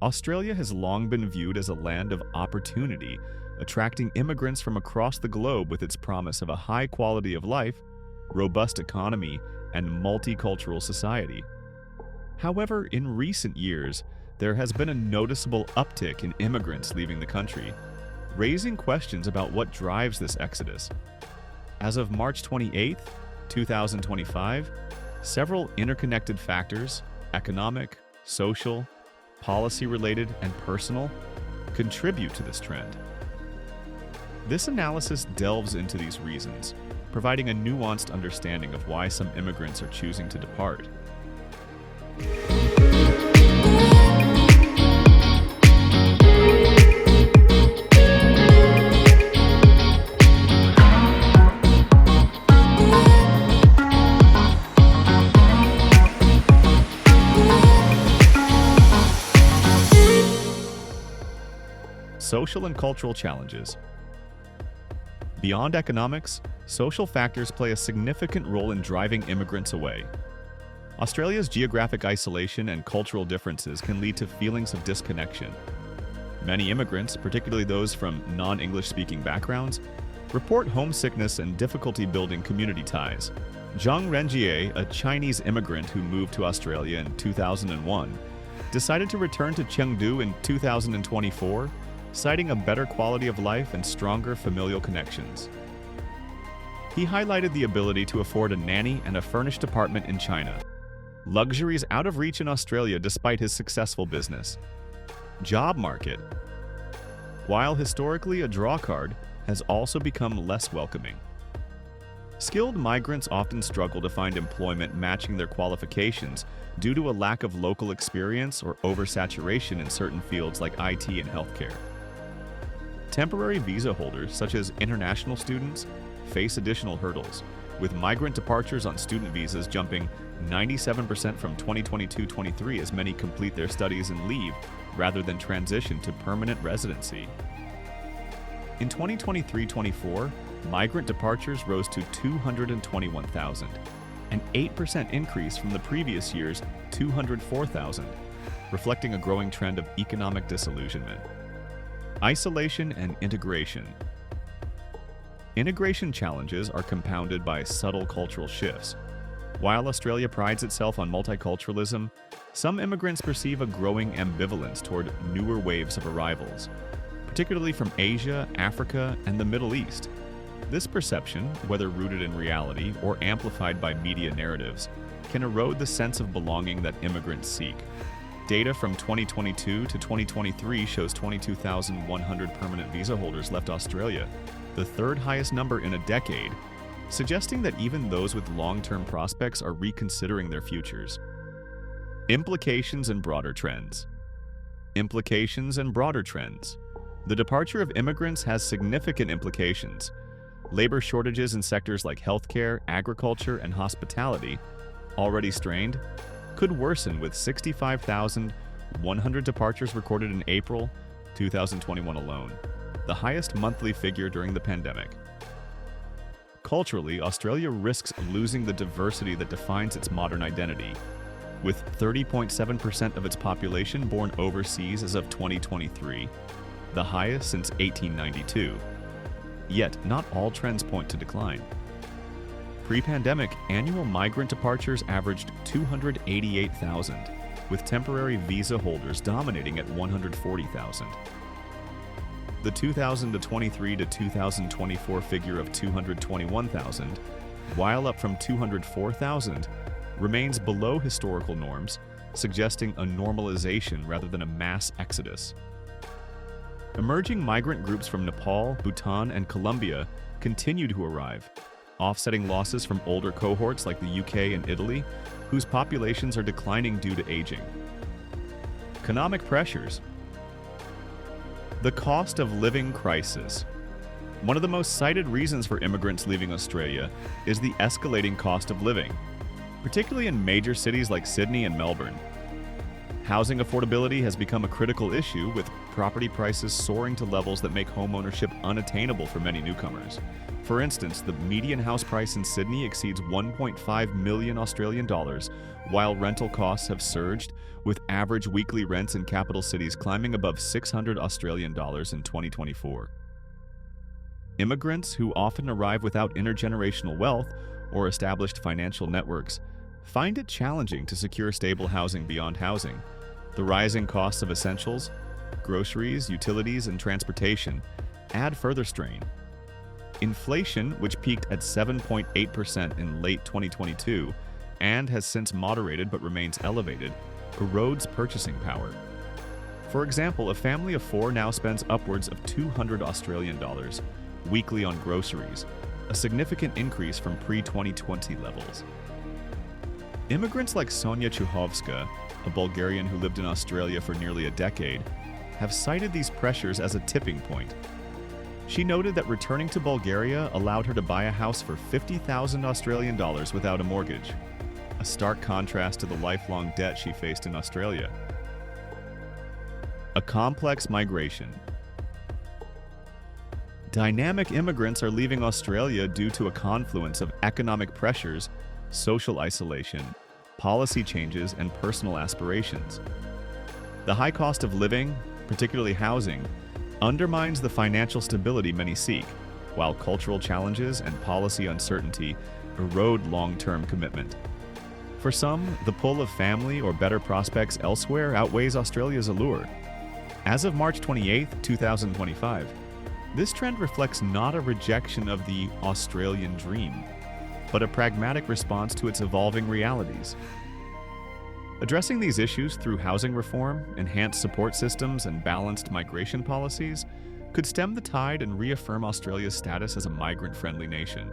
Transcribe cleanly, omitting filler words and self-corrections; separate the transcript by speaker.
Speaker 1: Australia has long been viewed as a land of opportunity, attracting immigrants from across the globe with its promise of a high quality of life, robust economy, and multicultural society. However, in recent years, there has been a noticeable uptick in immigrants leaving the country, raising questions about what drives this exodus. As of March 28, 2025, several interconnected factors, economic, social, policy-related, and personal, contribute to this trend. This analysis delves into these reasons, providing a nuanced understanding of why some immigrants are choosing to depart. Social and cultural challenges. Beyond economics, social factors play a significant role in driving immigrants away. Australia's geographic isolation and cultural differences can lead to feelings of disconnection. Many immigrants, particularly those from non-English speaking backgrounds, report homesickness and difficulty building community ties. Zhang Renjie, a Chinese immigrant who moved to Australia in 2001, decided to return to Chengdu in 2024, citing a better quality of life and stronger familial connections. He highlighted the ability to afford a nanny and a furnished apartment in China, luxuries out of reach in Australia despite his successful business. Job market. While historically a drawcard, has also become less welcoming. Skilled migrants often struggle to find employment matching their qualifications due to a lack of local experience or oversaturation in certain fields like IT and healthcare. Temporary visa holders, such as international students, face additional hurdles, with migrant departures on student visas jumping 97% from 2022-23 as many complete their studies and leave rather than transition to permanent residency. In 2023-24, migrant departures rose to 221,000, an 8% increase from the previous year's 204,000, reflecting a growing trend of economic disillusionment. Isolation and integration. Integration challenges are compounded by subtle cultural shifts. While Australia prides itself on multiculturalism, some immigrants perceive a growing ambivalence toward newer waves of arrivals, particularly from Asia, Africa, and the Middle East. This perception, whether rooted in reality or amplified by media narratives, can erode the sense of belonging that immigrants seek. Data from 2022 to 2023 shows 22,100 permanent visa holders left Australia, the third highest number in a decade, suggesting that even those with long-term prospects are reconsidering their futures. Implications and broader trends. Implications and broader trends. The departure of immigrants has significant implications. Labor shortages in sectors like healthcare, agriculture, and hospitality, already strained, could worsen with 65,100 departures recorded in April 2021 alone, the highest monthly figure during the pandemic. Culturally, Australia risks losing the diversity that defines its modern identity, with 30.7% of its population born overseas as of 2023, the highest since 1892. Yet, not all trends point to decline. Pre-pandemic, annual migrant departures averaged 288,000, with temporary visa holders dominating at 140,000. The 2023 to 2024 figure of 221,000, while up from 204,000, remains below historical norms, suggesting a normalization rather than a mass exodus. Emerging migrant groups from Nepal, Bhutan, and Colombia continue to arrive, offsetting losses from older cohorts like the UK and Italy, whose populations are declining due to aging. Economic pressures. The cost of living crisis. One of the most cited reasons for immigrants leaving Australia is the escalating cost of living, particularly in major cities like Sydney and Melbourne. Housing affordability has become a critical issue, with property prices soaring to levels that make homeownership unattainable for many newcomers. For instance, the median house price in Sydney exceeds 1.5 million Australian dollars, while rental costs have surged, with average weekly rents in capital cities climbing above 600 Australian dollars in 2024. Immigrants, who often arrive without intergenerational wealth or established financial networks, find it challenging to secure stable housing beyond housing. The rising costs of essentials, groceries, utilities, and transportation add further strain. Inflation, which peaked at 7.8% in late 2022 and has since moderated but remains elevated, erodes purchasing power. For example, a family of four now spends upwards of 200 Australian dollars weekly on groceries, a significant increase from pre-2020 levels. Immigrants like Sonia Chuhovska, a Bulgarian who lived in Australia for nearly a decade, have cited these pressures as a tipping point. She noted that returning to Bulgaria allowed her to buy a house for 50,000 Australian dollars without a mortgage, a stark contrast to the lifelong debt she faced in Australia. A complex migration. Dynamic immigrants are leaving Australia due to a confluence of economic pressures, social isolation, policy changes, and personal aspirations. The high cost of living, particularly housing, undermines the financial stability many seek, while cultural challenges and policy uncertainty erode long-term commitment. For some, the pull of family or better prospects elsewhere outweighs Australia's allure. As of March 28, 2025, this trend reflects not a rejection of the Australian dream, but a pragmatic response to its evolving realities. Addressing these issues through housing reform, enhanced support systems, and balanced migration policies could stem the tide and reaffirm Australia's status as a migrant-friendly nation.